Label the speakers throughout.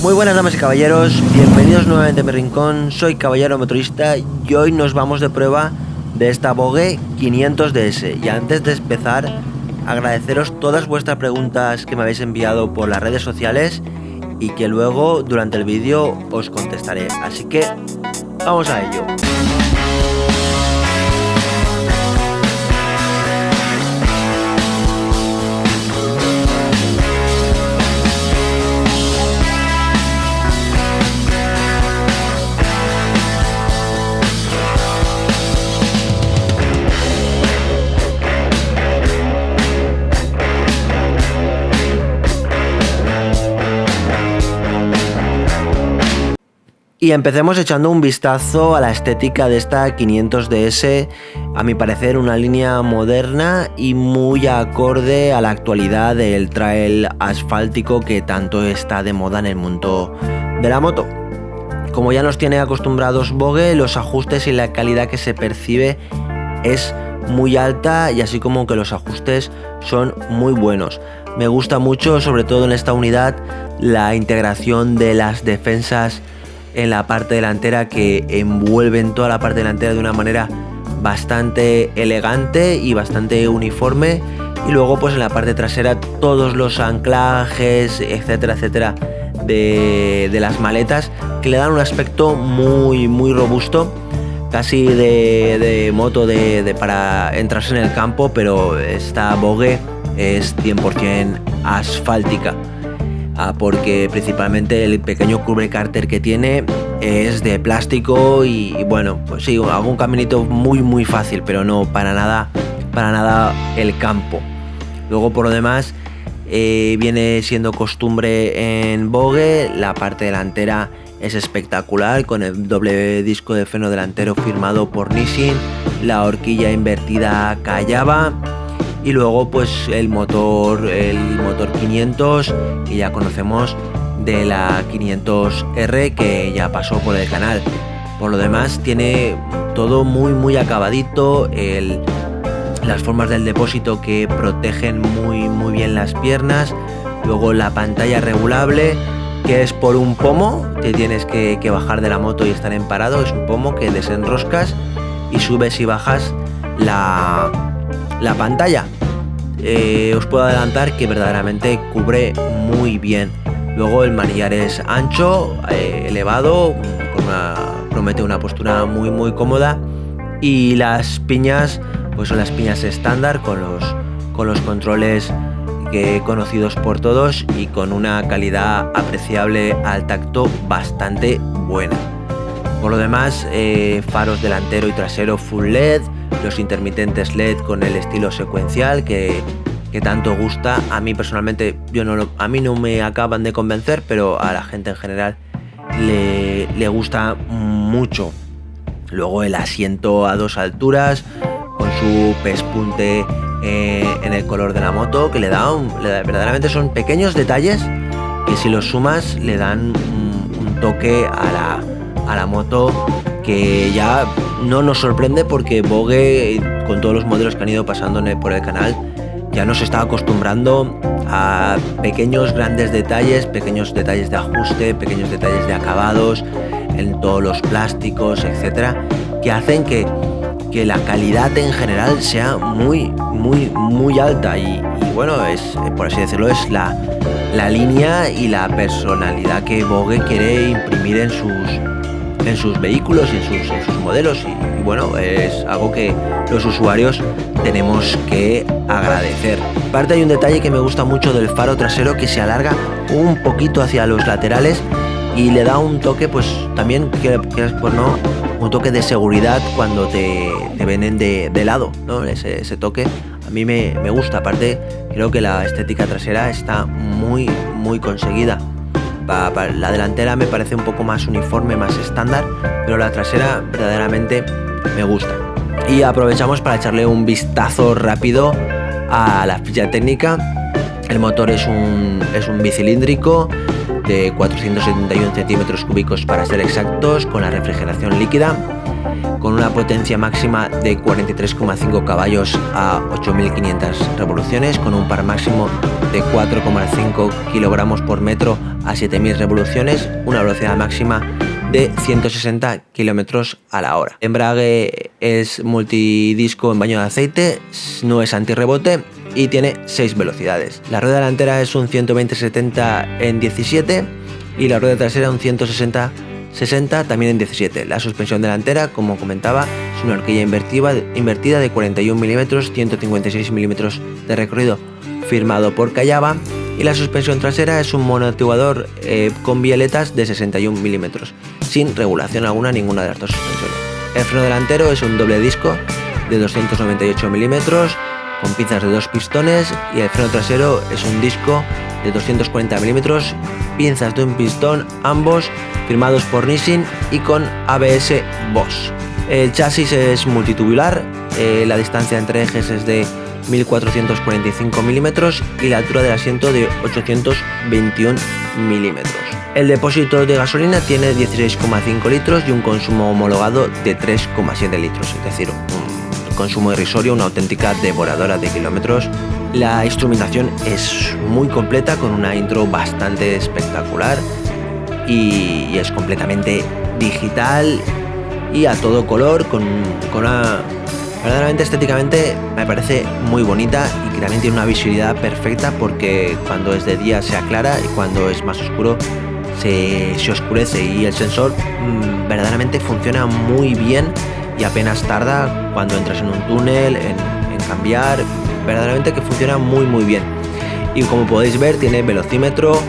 Speaker 1: Muy buenas damas y caballeros, bienvenidos nuevamente a mi rincón, soy Caballero Motorista y hoy nos vamos de prueba de esta Vogue 500DS. Y antes de empezar, agradeceros todas vuestras preguntas que me habéis enviado por las redes sociales y que luego durante el vídeo os contestaré, así que vamos a ello. Y empecemos echando un vistazo a la estética de esta 500DS, a mi parecer una línea moderna y muy acorde a la actualidad del trail asfáltico que tanto está de moda en el mundo de la moto. Como ya nos tiene acostumbrados Vogue, los ajustes y la calidad que se percibe es muy alta y así como que los ajustes son muy buenos. Me gusta mucho, sobre todo en esta unidad, la integración de las defensas en la parte delantera que envuelven toda la parte delantera de una manera bastante elegante y bastante uniforme, y luego pues en la parte trasera todos los anclajes etcétera etcétera de las maletas que le dan un aspecto muy robusto, casi de moto para entrarse en el campo, pero esta Vogue es 100% asfáltica. Porque principalmente el pequeño curve cárter que tiene es de plástico y bueno, pues sí, algún caminito muy fácil, pero no para nada el campo. Luego por lo demás viene siendo costumbre en Vogue, la parte delantera es espectacular con el doble disco de freno delantero firmado por Nissin, la horquilla invertida Kayaba. Y luego pues el motor 500 que ya conocemos de la 500R que ya pasó por el canal. Por lo demás tiene todo muy acabadito, las formas del depósito que protegen muy bien las piernas. Luego la pantalla regulable, que es por un pomo, te tienes que bajar de la moto y estar en parado. Es un pomo que desenroscas y subes y bajas la pantalla. Os puedo adelantar que verdaderamente cubre muy bien. Luego el manillar es ancho, elevado, promete una postura muy cómoda, y las piñas pues son las piñas estándar con los controles conocidos por todos y con una calidad apreciable al tacto bastante buena. Por lo demás, faros delantero y trasero full LED, los intermitentes LED con el estilo secuencial que tanto gusta. A mí personalmente a mí no me acaban de convencer, pero a la gente en general le gusta mucho. Luego el asiento a dos alturas con su pespunte en el color de la moto, que le da verdaderamente son pequeños detalles que si los sumas le dan un toque a la moto que ya no nos sorprende, porque Vogue, con todos los modelos que han ido pasando por el canal, ya nos está acostumbrando a grandes detalles, pequeños detalles de ajuste, pequeños detalles de acabados en todos los plásticos, etcétera, que hacen que la calidad en general sea muy alta y bueno, es, por así decirlo, es la línea y la personalidad que Vogue quiere imprimir en sus vehículos y en sus modelos, y bueno, es algo que los usuarios tenemos que agradecer. Aparte hay un detalle que me gusta mucho del faro trasero, que se alarga un poquito hacia los laterales y le da un toque, pues también, quieras por no, un toque de seguridad cuando te vienen de lado, ¿no? Ese toque a mí me gusta. Aparte creo que la estética trasera está muy conseguida. La delantera me parece un poco más uniforme, más estándar, pero la trasera verdaderamente me gusta. Y aprovechamos para echarle un vistazo rápido a la ficha técnica. El motor es un bicilíndrico de 471 centímetros cúbicos para ser exactos, con la refrigeración líquida, con una potencia máxima de 43,5 caballos a 8.500 revoluciones, con un par máximo de 4,5 kilogramos por metro a 7.000 revoluciones, una velocidad máxima de 160 kilómetros a la hora. El embrague es multidisco en baño de aceite, no es antirrebote y tiene 6 velocidades. La rueda delantera es un 120-70 en 17 y la rueda trasera un 160-60 también en 17. La suspensión delantera, como comentaba, es una horquilla invertida de 41 milímetros, 156 milímetros de recorrido firmado por Callaba, y la suspensión trasera es un monoactivador con bieletas de 61 milímetros, sin regulación alguna ninguna de las dos suspensiones. El freno delantero es un doble disco de 298 milímetros con pinzas de 2 pistones, y el freno trasero es un disco de 240 milímetros, pinzas de un pistón, ambos firmados por Nissin y con ABS Bosch. El chasis es multitubular, la distancia entre ejes es de 1445 milímetros y la altura del asiento de 821 milímetros. El depósito de gasolina tiene 16,5 litros y un consumo homologado de 3,7 litros, es decir, un consumo irrisorio, una auténtica devoradora de kilómetros. La instrumentación es muy completa, con una intro bastante espectacular y es completamente digital y a todo color, con una... Verdaderamente estéticamente me parece muy bonita y que también tiene una visibilidad perfecta, porque cuando es de día se aclara y cuando es más oscuro se oscurece, y el sensor verdaderamente funciona muy bien y apenas tarda cuando entras en un túnel en cambiar. Verdaderamente que funciona muy bien. Y como podéis ver, tiene velocímetro,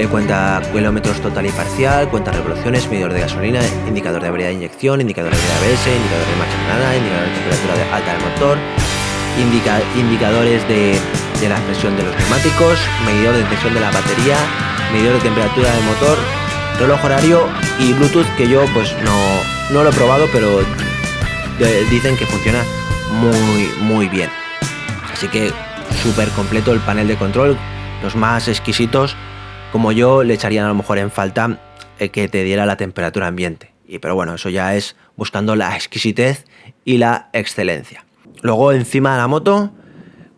Speaker 1: cuenta kilómetros total y parcial, cuenta revoluciones, medidor de gasolina, indicador de avería de inyección, indicador de avería de ABS, indicador de marcha frenada, indicador de temperatura alta del motor, indicadores de la presión de los neumáticos, medidor de tensión de la batería, medidor de temperatura del motor, reloj horario y Bluetooth, que yo pues no lo he probado, pero dicen que funciona muy bien. Así que súper completo el panel de control. Los más exquisitos como yo le echarían a lo mejor en falta que te diera la temperatura ambiente. Pero bueno, eso ya es buscando la exquisitez y la excelencia. Luego, encima de la moto,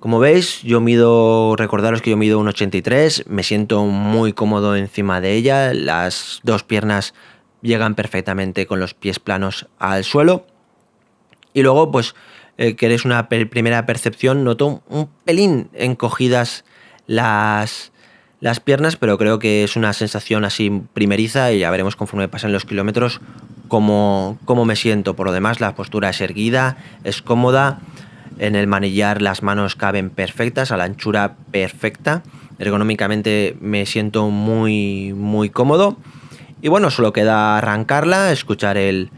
Speaker 1: como veis, recordaros que yo mido 1,83, me siento muy cómodo encima de ella, las dos piernas llegan perfectamente con los pies planos al suelo. Y luego, pues, que eres una primera percepción, noto un pelín encogidas las piernas, pero creo que es una sensación así primeriza y ya veremos conforme pasan los kilómetros cómo me siento. Por lo demás, la postura es erguida, es cómoda, en el manillar las manos caben perfectas, a la anchura perfecta, ergonómicamente me siento muy cómodo. Y bueno, solo queda arrancarla, escuchar el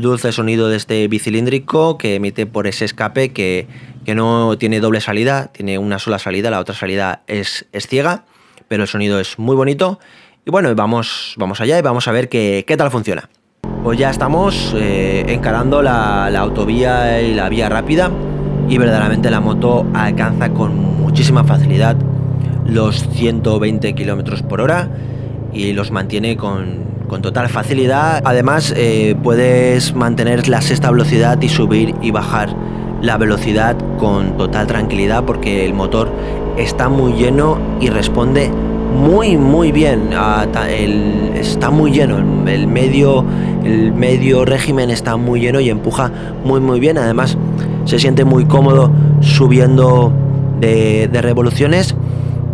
Speaker 1: dulce sonido de este bicilíndrico que emite por ese escape que no tiene doble salida, tiene una sola salida, la otra salida es ciega, pero el sonido es muy bonito. Y bueno, vamos allá y vamos a ver qué tal funciona. Pues ya estamos encarando la autovía y la vía rápida, y verdaderamente la moto alcanza con muchísima facilidad los 120 km por hora y los mantiene con total facilidad. Además, puedes mantener la sexta velocidad y subir y bajar la velocidad con total tranquilidad, porque el motor está muy lleno y responde muy bien. Está muy lleno, el medio régimen está muy lleno y empuja muy bien. Además, se siente muy cómodo subiendo de revoluciones.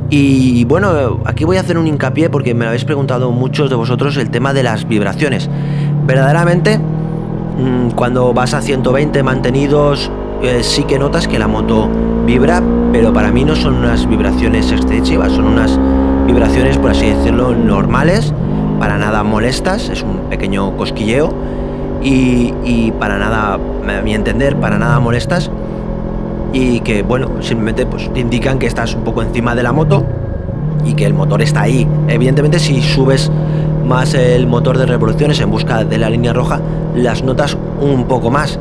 Speaker 1: Y bueno, aquí voy a hacer un hincapié porque me lo habéis preguntado muchos de vosotros, el tema de las vibraciones. Verdaderamente, cuando vas a 120 mantenidos, sí que notas que la moto vibra, pero para mí no son unas vibraciones excesivas, son unas vibraciones, por así decirlo, normales, para nada molestas, es un pequeño cosquilleo y para nada, a mi entender, para nada molestas, y que bueno, simplemente pues te indican que estás un poco encima de la moto y que el motor está ahí. Evidentemente, si subes más el motor de revoluciones en busca de la línea roja, las notas un poco más,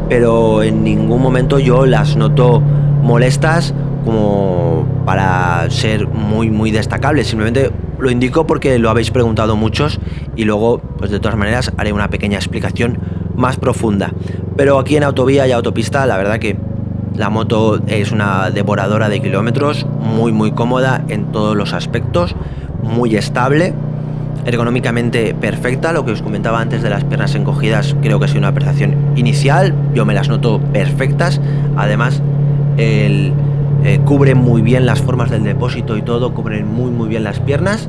Speaker 1: pero en ningún momento yo las noto molestas como para ser muy destacables. Simplemente Lo indico porque lo habéis preguntado muchos y luego, pues de todas maneras, haré una pequeña explicación más profunda. Pero aquí en autovía y autopista, la verdad que la moto es una devoradora de kilómetros, muy cómoda en todos los aspectos, muy estable, ergonómicamente perfecta. Lo que os comentaba antes de las piernas encogidas, creo que ha sido una apreciación inicial, yo me las noto perfectas. Además, cubre muy bien las formas del depósito y todo, cubren muy bien las piernas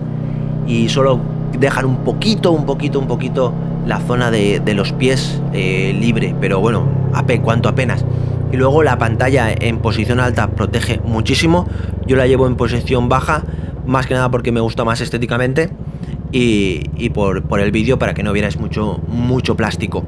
Speaker 1: y solo dejan un poquito la zona de los pies libre, pero bueno, cuanto apenas. Y luego la pantalla en posición alta protege muchísimo. Yo la llevo en posición baja, más que nada porque me gusta más estéticamente y por el vídeo, para que no vierais mucho plástico.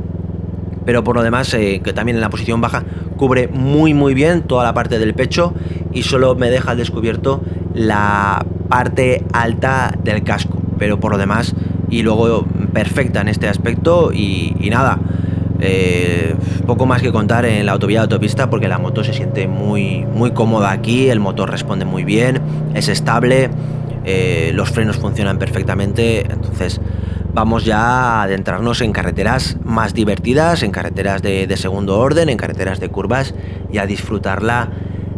Speaker 1: Pero por lo demás, que también en la posición baja cubre muy bien toda la parte del pecho y solo me deja al descubierto la parte alta del casco. Pero por lo demás, y luego perfecta en este aspecto y nada. Poco más que contar en la autovía de autopista, porque la moto se siente muy cómoda aquí, el motor responde muy bien, es estable, los frenos funcionan perfectamente. Entonces vamos ya a adentrarnos en carreteras más divertidas, en carreteras de segundo orden, en carreteras de curvas, y a disfrutarla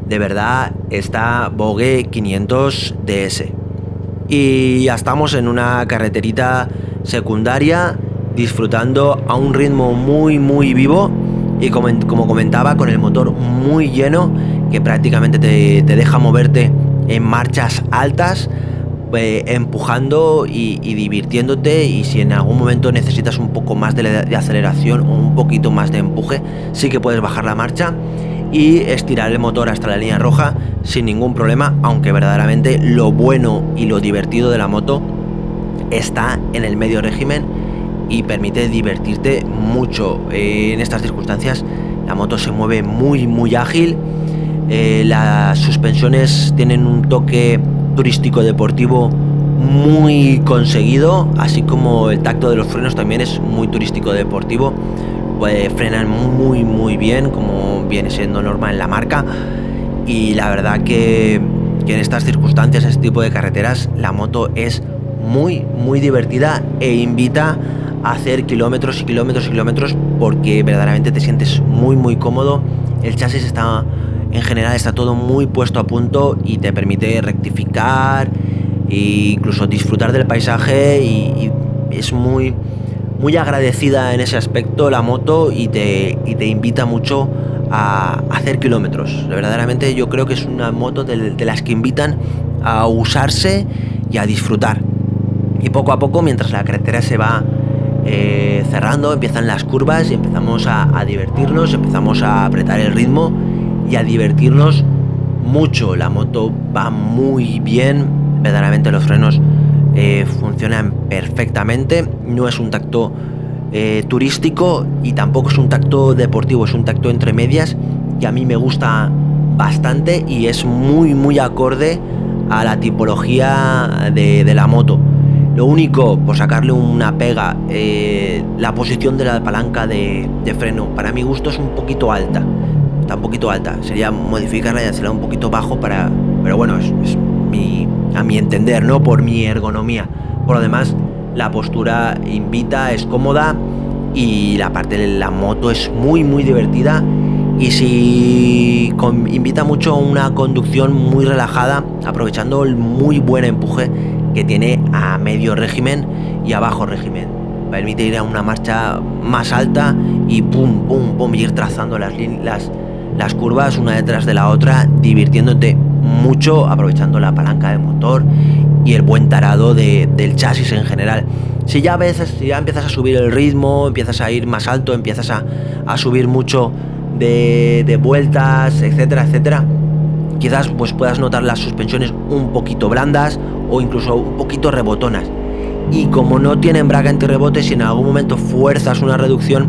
Speaker 1: de verdad esta Vogue 500 DS. Y ya estamos en una carreterita secundaria, disfrutando a un ritmo muy vivo y como comentaba, con el motor muy lleno, que prácticamente te deja moverte en marchas altas, empujando y divirtiéndote. Y si en algún momento necesitas un poco más de aceleración o un poquito más de empuje, sí que puedes bajar la marcha y estirar el motor hasta la línea roja sin ningún problema, aunque verdaderamente lo bueno y lo divertido de la moto está en el medio régimen y permite divertirte mucho. En estas circunstancias la moto se mueve muy ágil, las suspensiones tienen un toque turístico deportivo muy conseguido, así como el tacto de los frenos también es muy turístico deportivo. Frenan muy bien, como viene siendo norma en la marca, y la verdad que en estas circunstancias, este tipo de carreteras, la moto es muy divertida e invita a hacer kilómetros y kilómetros, porque verdaderamente te sientes muy cómodo. El chasis en general está todo muy puesto a punto y te permite rectificar e incluso disfrutar del paisaje, y es muy agradecida en ese aspecto la moto, y te invita mucho a hacer kilómetros. Verdaderamente yo creo que es una moto de las que invitan a usarse y a disfrutar. Y poco a poco, mientras la carretera se va cerrando, empiezan las curvas y empezamos a divertirnos, empezamos a apretar el ritmo y a divertirnos mucho. La moto va muy bien, verdaderamente los frenos funcionan perfectamente. No es un tacto turístico y tampoco es un tacto deportivo, es un tacto entre medias que a mí me gusta bastante y es muy acorde a la tipología de la moto. Lo único, por sacarle una pega, la posición de la palanca de freno, para mi gusto es un poquito alta. Está un poquito alta, sería modificarla y hacerla un poquito bajo pero bueno, es a mi entender, ¿no? Por mi ergonomía. Por lo demás, la postura invita, es cómoda, y la parte de la moto es muy divertida, y si invita mucho a una conducción muy relajada, aprovechando el muy buen empuje que tiene a medio régimen y a bajo régimen. Permite ir a una marcha más alta y pum, ir trazando las curvas una detrás de la otra, divirtiéndote mucho, aprovechando la palanca de motor y el buen tarado del chasis en general. Si ya empiezas a subir el ritmo, empiezas a ir más alto, empiezas a subir mucho de vueltas, etcétera, quizás pues puedas notar las suspensiones un poquito blandas o incluso un poquito rebotonas. Y como no tiene embrague antirrebote, si en algún momento fuerzas una reducción,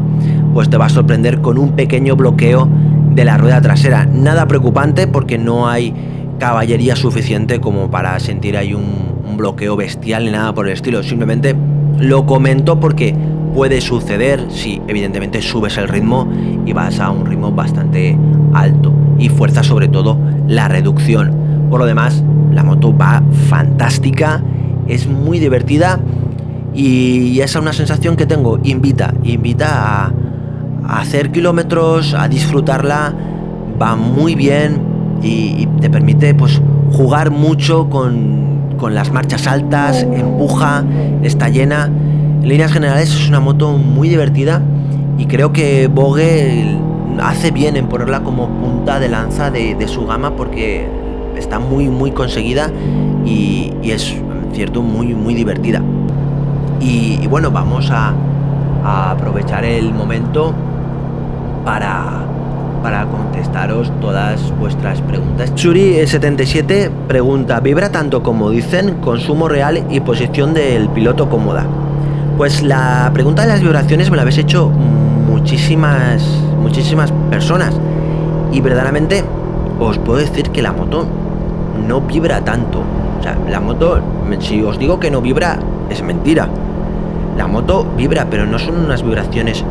Speaker 1: pues te va a sorprender con un pequeño bloqueo de la rueda trasera. Nada preocupante, porque no hay caballería suficiente como para sentir ahí un bloqueo bestial ni nada por el estilo. Simplemente lo comento porque puede suceder si evidentemente subes el ritmo y vas a un ritmo bastante alto y fuerza sobre todo la reducción. Por lo demás, la moto va fantástica es muy divertida y esa es una sensación que tengo, invita a hacer kilómetros, a disfrutarla, va muy bien y te permite pues jugar mucho con las marchas altas, empuja, está llena. En líneas generales es una moto muy divertida y creo que Vogue hace bien en ponerla como punta de lanza de su gama porque está muy conseguida y es cierto muy divertida. Y bueno, vamos a aprovechar el momento para contestaros todas vuestras preguntas. Churi77 pregunta: ¿vibra tanto como dicen? Consumo real y posición del piloto cómoda. Pues la pregunta de las vibraciones me la habéis hecho muchísimas personas y verdaderamente os puedo decir que la moto no vibra tanto. O sea, la moto, si os digo que no vibra, es mentira. La moto vibra, pero no son unas vibraciones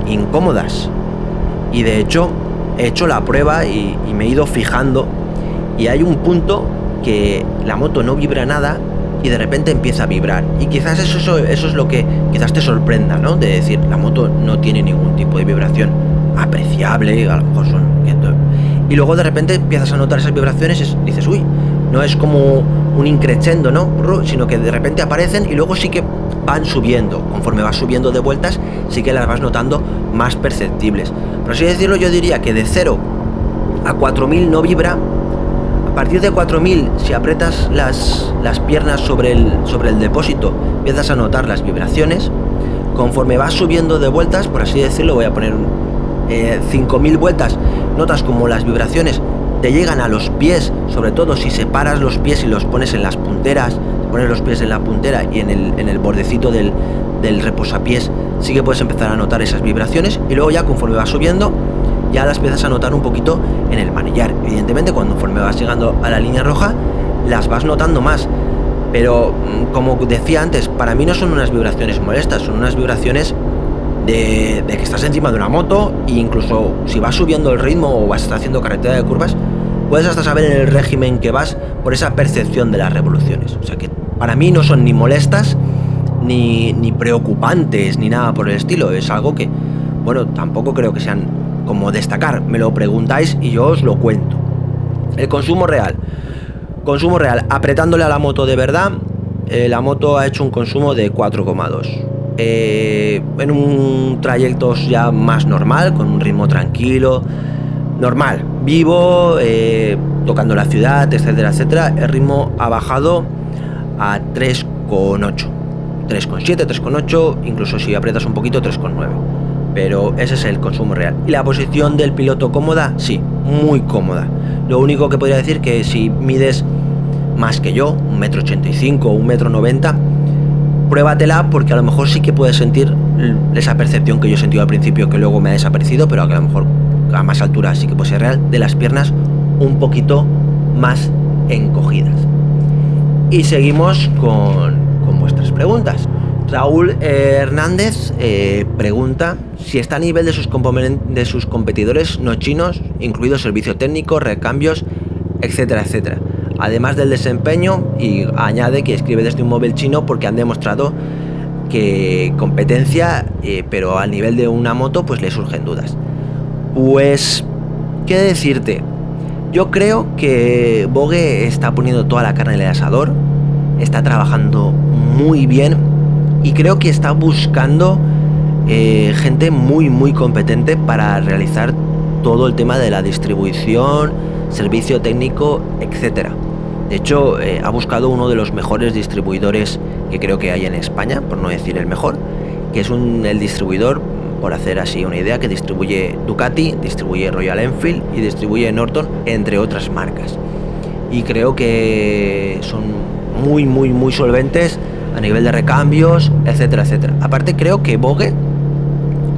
Speaker 1: incómodas. Y de hecho, he hecho la prueba y me he ido fijando y hay un punto que la moto no vibra nada y de repente empieza a vibrar. Y quizás eso es lo que quizás te sorprenda, ¿no? De decir, la moto no tiene ningún tipo de vibración apreciable, a lo mejor son... Y luego de repente empiezas a notar esas vibraciones y dices, uy, no es como un increchendo, ¿no? Sino que de repente aparecen y luego sí que van subiendo. Conforme vas subiendo de vueltas, sí que las vas notando más perceptibles. Por así decirlo, yo diría que de 0 a 4000 no vibra. A partir de 4000, si aprietas las piernas sobre el depósito, empiezas a notar las vibraciones. Conforme vas subiendo de vueltas, por así decirlo, voy a poner 5000 vueltas, notas como las vibraciones te llegan a los pies, sobre todo si separas los pies y los pones en las punteras, pones los pies en la puntera y en el bordecito del reposapiés, sí que puedes empezar a notar esas vibraciones y luego ya conforme vas subiendo ya las empiezas a notar un poquito en el manillar. Evidentemente conforme vas llegando a la línea roja las vas notando más, pero como decía antes, para mí no son unas vibraciones molestas, son unas vibraciones de que estás encima de una moto e incluso si vas subiendo el ritmo o vas haciendo carretera de curvas, puedes hasta saber en el régimen que vas por esa percepción de las revoluciones. O sea que para mí no son ni molestas ni preocupantes ni nada por el estilo. Es algo que, bueno, tampoco creo que sean como destacar. Me lo preguntáis y yo os lo cuento. El consumo real, apretándole a la moto de verdad, la moto ha hecho un consumo de 4,2. En un trayecto ya más normal, con un ritmo tranquilo, normal, vivo, tocando la ciudad, etcétera, el ritmo ha bajado a 3,8, 3,7, 3,8, incluso si aprietas un poquito 3,9, pero ese es el consumo real. Y la posición del piloto cómoda, sí, muy cómoda. Lo único que podría decir que si mides más que yo, 1,85 m o 1,90 m, pruébatela porque a lo mejor sí que puedes sentir esa percepción que yo he sentido al principio que luego me ha desaparecido, pero que a lo mejor a más altura sí que puede ser real, de las piernas un poquito más encogidas. Y seguimos con vuestras preguntas. Raúl Hernández pregunta si está a nivel de sus competidores no chinos, incluido servicio técnico, recambios, etcétera. Además del desempeño, y añade que escribe desde un móvil chino porque han demostrado que competencia, pero al nivel de una moto pues le surgen dudas. Pues, ¿qué decirte? Yo creo que Vogue está poniendo toda la carne en el asador, está trabajando muy bien y creo que está buscando gente muy competente para realizar todo el tema de la distribución, servicio técnico, etcétera. De hecho, ha buscado uno de los mejores distribuidores que creo que hay en España, por no decir el mejor, que es el distribuidor, por hacer así una idea, que distribuye Ducati, distribuye Royal Enfield y distribuye Norton, entre otras marcas. Y creo que son muy solventes a nivel de recambios, etcétera. Aparte creo que Vogue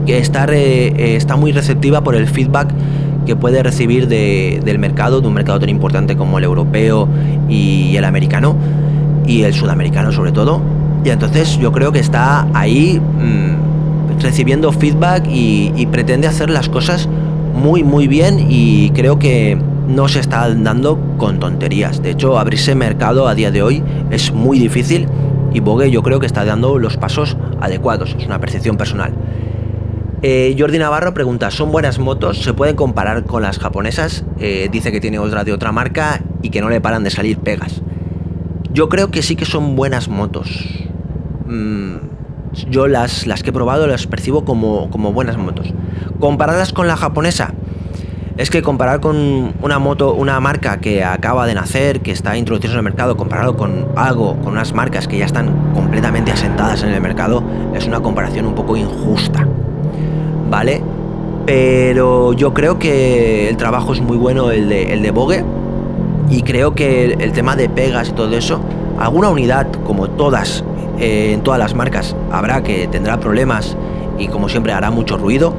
Speaker 1: que está muy receptiva por el feedback que puede recibir del mercado, de un mercado tan importante como el europeo y el americano y el sudamericano sobre todo. Y entonces yo creo que está ahí recibiendo feedback y pretende hacer las cosas muy bien, y creo que no se está dando con tonterías. De hecho, abrirse mercado a día de hoy es muy difícil y Vogue yo creo que está dando los pasos adecuados. Es una percepción personal. Jordi Navarro pregunta, ¿son buenas motos? ¿Se pueden comparar con las japonesas? Dice que tiene otra de otra marca y que no le paran de salir pegas. Yo creo que sí que son buenas motos. Yo las que he probado las percibo como buenas motos. Compararlas con la japonesa, es que comparar con una marca que acaba de nacer, que está introduciendo en el mercado, compararlo con unas marcas que ya están completamente asentadas en el mercado, es una comparación un poco injusta, ¿vale? Pero yo creo que el trabajo es muy bueno el de Vogue, y creo que el tema de pegas y todo eso, alguna unidad, como todas, en todas las marcas, habrá que tendrá problemas y como siempre hará mucho ruido,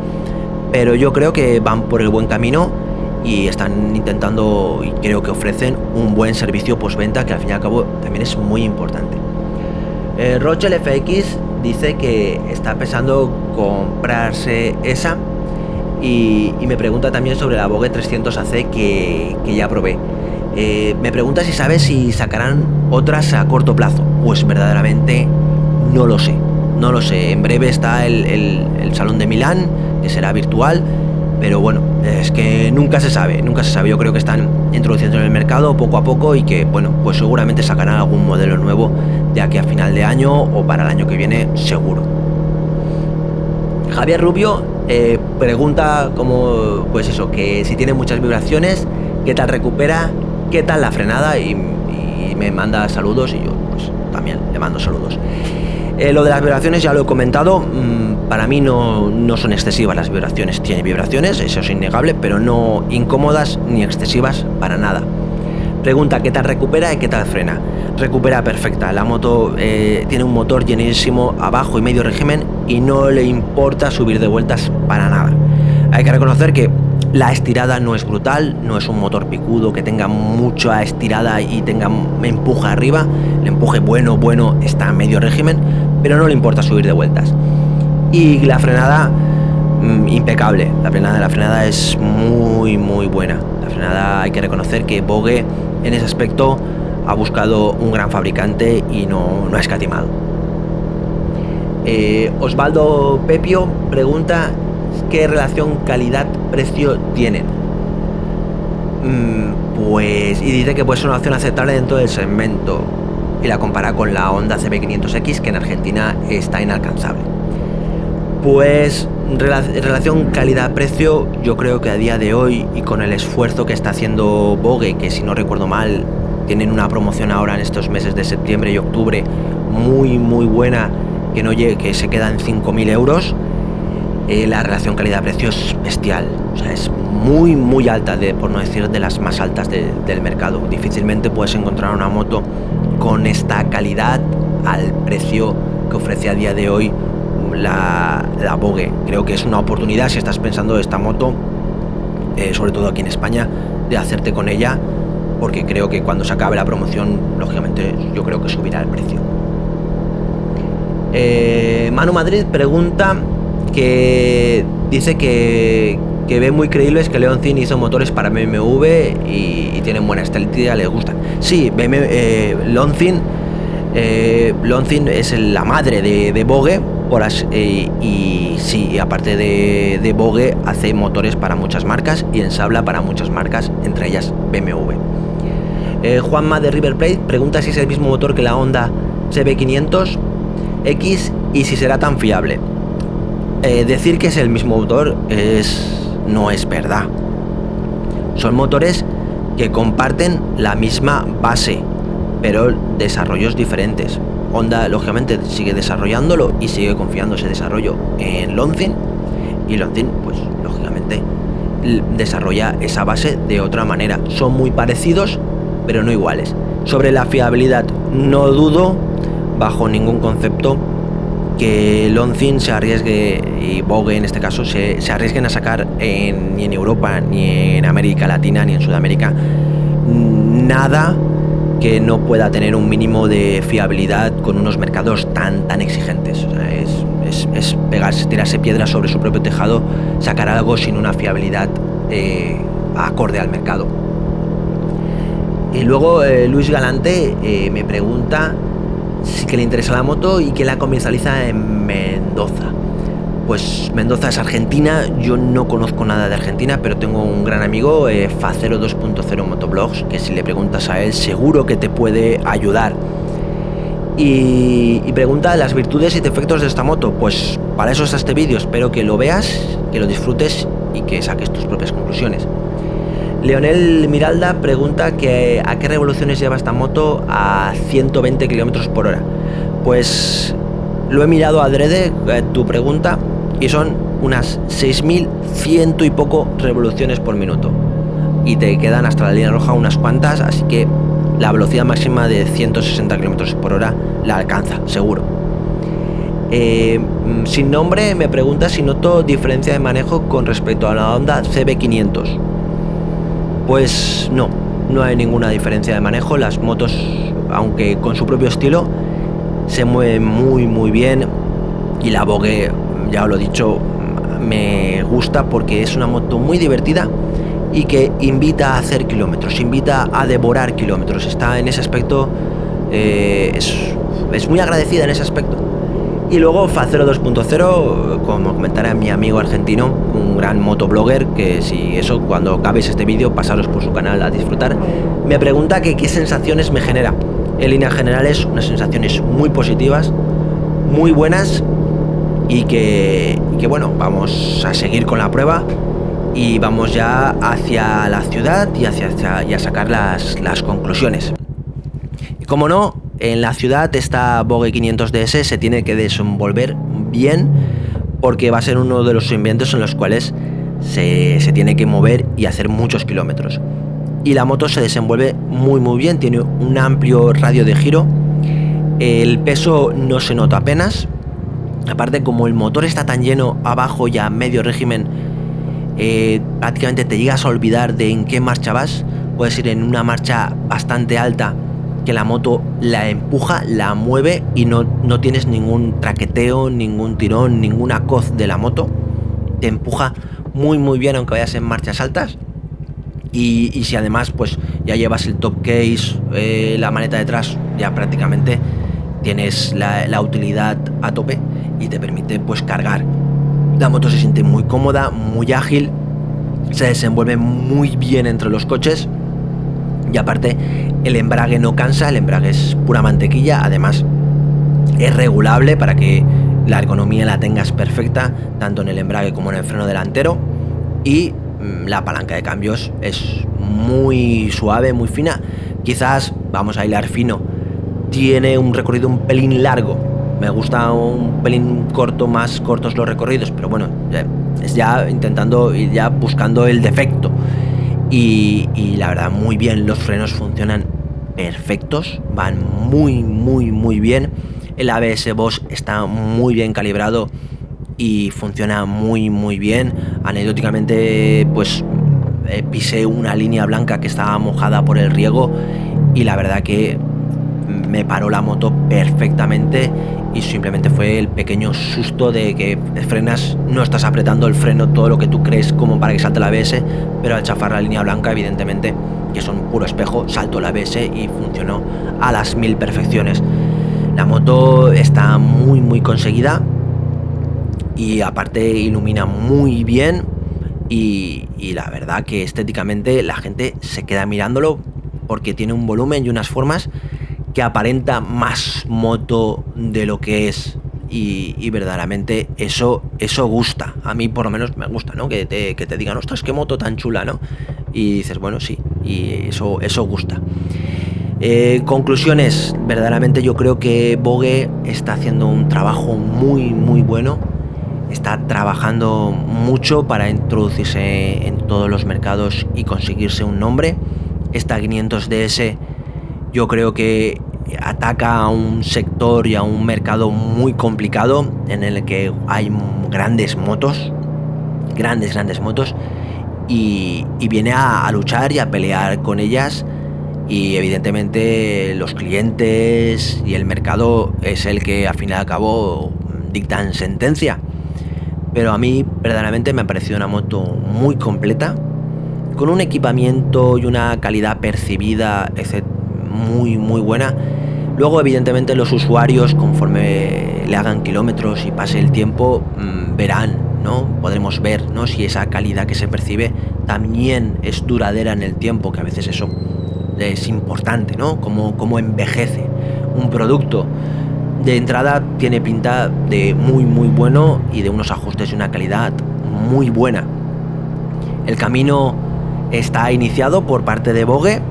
Speaker 1: pero yo creo que van por el buen camino y están intentando, y creo que ofrecen un buen servicio postventa, que al fin y al cabo también es muy importante. Rochel FX dice que está pensando comprarse esa y me pregunta también sobre la Vogue 300 AC que ya probé. Me pregunta si sabe si sacarán otras a corto plazo. Pues verdaderamente no lo sé. En breve está el Salón de Milán, que será virtual, pero bueno, es que nunca se sabe. Yo creo que están introduciendo en el mercado poco a poco y que, bueno, pues seguramente sacarán algún modelo nuevo de aquí a final de año o para el año que viene, seguro. Javier Rubio pregunta como, pues eso, que si tiene muchas vibraciones, qué tal recupera, qué tal la frenada, y me manda saludos y yo pues también le mando saludos. Lo de las vibraciones ya lo he comentado, para mí no son excesivas las vibraciones. Tiene vibraciones, eso es innegable, pero no incómodas ni excesivas para nada. Pregunta qué tal recupera y qué tal frena. Recupera perfecta, la moto tiene un motor llenísimo a bajo y medio régimen y no le importa subir de vueltas para nada. Hay que reconocer que la estirada no es brutal, no es un motor picudo que tenga mucha estirada y empuja arriba. El empuje bueno está a medio régimen, pero no le importa subir de vueltas. Y la frenada, impecable. La frenada es muy buena. La frenada, hay que reconocer que Vogue en ese aspecto ha buscado un gran fabricante y no ha escatimado. Osvaldo Pepio pregunta qué relación calidad-precio tienen. Pues, y dice que puede ser una opción aceptable dentro del segmento, y la compara con la Honda CB500X, que en Argentina está inalcanzable. Pues relación calidad-precio, yo creo que a día de hoy, y con el esfuerzo que está haciendo Vogue, que si no recuerdo mal tienen una promoción ahora en estos meses de septiembre y octubre muy buena, que se queda en 5.000 euros, la relación calidad-precio es bestial. O sea, es muy alta, por no decir de las más altas del mercado. Difícilmente puedes encontrar una moto con esta calidad al precio que ofrece a día de hoy la Vogue. Creo que es una oportunidad, si estás pensando esta moto, sobre todo aquí en España, de hacerte con ella, porque creo que cuando se acabe la promoción, lógicamente yo creo que subirá el precio. Manu Madrid pregunta, que dice que ve muy creíbles que Leoncin hizo motores para BMW y tienen buena estabilidad, les gustan. Sí, Leoncin es la madre de Vogue, y sí, aparte de Vogue, hace motores para muchas marcas y ensabla para muchas marcas, entre ellas BMW. Juanma de River Plate pregunta si es el mismo motor que la Honda CB500X y si será tan fiable. Decir que es el mismo motor no es verdad. Son motores que comparten la misma base, pero desarrollos diferentes. Honda lógicamente sigue desarrollándolo y sigue confiando ese desarrollo en Leoncin, y Leoncin pues lógicamente desarrolla esa base de otra manera. Son muy parecidos pero no iguales. Sobre la fiabilidad, no dudo bajo ningún concepto que Leoncin se arriesgue, y Vogue en este caso, se arriesguen a sacar ni en Europa, ni en América Latina, ni en Sudamérica, nada que no pueda tener un mínimo de fiabilidad con unos mercados tan exigentes. O sea, es tirarse piedras sobre su propio tejado, sacar algo sin una fiabilidad acorde al mercado. Y luego Luis Galante me pregunta si que le interesa la moto y que la comercializa en Mendoza. Pues Mendoza es Argentina, yo no conozco nada de Argentina, pero tengo un gran amigo, Facero 2.0 Motoblogs, que si le preguntas a él seguro que te puede ayudar. Y pregunta las virtudes y defectos de esta moto. Pues para eso está este vídeo, espero que lo veas, que lo disfrutes y que saques tus propias conclusiones. Leonel Miralda pregunta que a qué revoluciones lleva esta moto a 120 km por hora. Pues lo he mirado adrede, tu pregunta, y son unas 6.100 y poco revoluciones por minuto. Y te quedan hasta la línea roja unas cuantas, así que la velocidad máxima de 160 km por hora la alcanza, seguro. Sin nombre me pregunta si noto diferencia de manejo con respecto a la Honda CB500. Pues no hay ninguna diferencia de manejo. Las motos, aunque con su propio estilo, se mueven muy bien. Y la Vogue, ya os lo he dicho, me gusta porque es una moto muy divertida y que invita a hacer kilómetros, invita a devorar kilómetros. Está en ese aspecto, es muy agradecida en ese aspecto. Y luego Facero 2.0, como comentará mi amigo argentino, un gran motoblogger, que si eso, cuando acabéis este vídeo, pasaros por su canal a disfrutar, me pregunta que qué sensaciones me genera. En líneas generales, unas sensaciones muy positivas, muy buenas, y que bueno, vamos a seguir con la prueba y vamos ya hacia la ciudad y a sacar las conclusiones. Y como no, en la ciudad esta Vogue 500DS se tiene que desenvolver bien, porque va a ser uno de los ambientes en los cuales se tiene que mover y hacer muchos kilómetros. Y la moto se desenvuelve muy bien, tiene un amplio radio de giro, el peso no se nota apenas. Aparte, como el motor está tan lleno abajo y a medio régimen, prácticamente te llegas a olvidar de en qué marcha vas. Puedes ir en una marcha bastante alta, que la moto la empuja, la mueve y no tienes ningún traqueteo, ningún tirón, ninguna coz de la moto. Te empuja muy bien aunque vayas en marchas altas. Y si además pues ya llevas el top case, la maleta detrás, ya prácticamente tienes la utilidad a tope y te permite pues cargar. La moto se siente muy cómoda, muy ágil, se desenvuelve muy bien entre los coches. Y aparte el embrague no cansa, el embrague es pura mantequilla, además es regulable para que la ergonomía la tengas perfecta, tanto en el embrague como en el freno delantero. Y la palanca de cambios es muy suave, muy fina, quizás, vamos a hilar fino, tiene un recorrido un pelín largo, me gusta un pelín corto, más cortos los recorridos, pero bueno, es ya intentando y ya buscando el defecto. Y la verdad, muy bien, los frenos funcionan perfectos, van muy bien. El ABS Boss está muy bien calibrado y funciona muy bien. Anecdóticamente, pues pisé una línea blanca que estaba mojada por el riego y la verdad que me paró la moto perfectamente, y simplemente fue el pequeño susto de que frenas, no estás apretando el freno todo lo que tú crees como para que salte el ABS, pero al chafar la línea blanca, evidentemente, que es un puro espejo, saltó el ABS y funcionó a las 1000 perfecciones. La moto está muy conseguida y aparte ilumina muy bien, y la verdad que estéticamente la gente se queda mirándolo porque tiene un volumen y unas formas que aparenta más moto de lo que es, y verdaderamente eso gusta. A mí por lo menos me gusta, ¿no? Que te digan, ostras, qué moto tan chula, ¿no? Y dices, bueno, sí, y eso gusta. Conclusiones, verdaderamente yo creo que Vogue está haciendo un trabajo muy bueno, está trabajando mucho para introducirse en todos los mercados y conseguirse un nombre. Esta 500DS yo creo que ataca a un sector y a un mercado muy complicado, en el que hay grandes motos, y viene a luchar y a pelear con ellas, y evidentemente los clientes y el mercado es el que al fin y al cabo dictan sentencia. Pero a mí verdaderamente me ha parecido una moto muy completa, con un equipamiento y una calidad percibida muy buena. Luego, evidentemente, los usuarios, conforme le hagan kilómetros y pase el tiempo, verán, ¿no? Podremos ver, ¿no?, si esa calidad que se percibe también es duradera en el tiempo, que a veces eso es importante, ¿no? Cómo envejece un producto. De entrada tiene pinta de muy bueno y de unos ajustes y una calidad muy buena. El camino está iniciado por parte de Vogue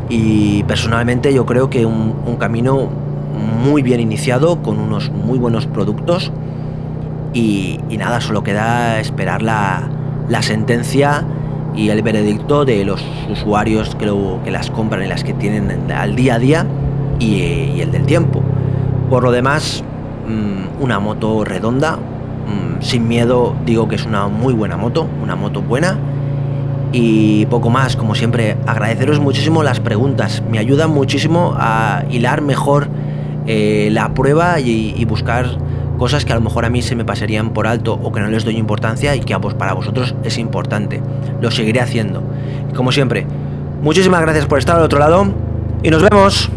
Speaker 1: y personalmente yo creo que un camino muy bien iniciado, con unos muy buenos productos, y nada, solo queda esperar la sentencia y el veredicto de los usuarios que las compran y las que tienen al día a día, y el del tiempo. Por lo demás, una moto redonda, sin miedo, digo que es una muy buena moto, una moto buena. Y poco más, como siempre, agradeceros muchísimo las preguntas, me ayudan muchísimo a hilar mejor la prueba y buscar cosas que a lo mejor a mí se me pasarían por alto o que no les doy importancia y que pues, para vosotros es importante. Lo seguiré haciendo. Y como siempre, muchísimas gracias por estar al otro lado y nos vemos.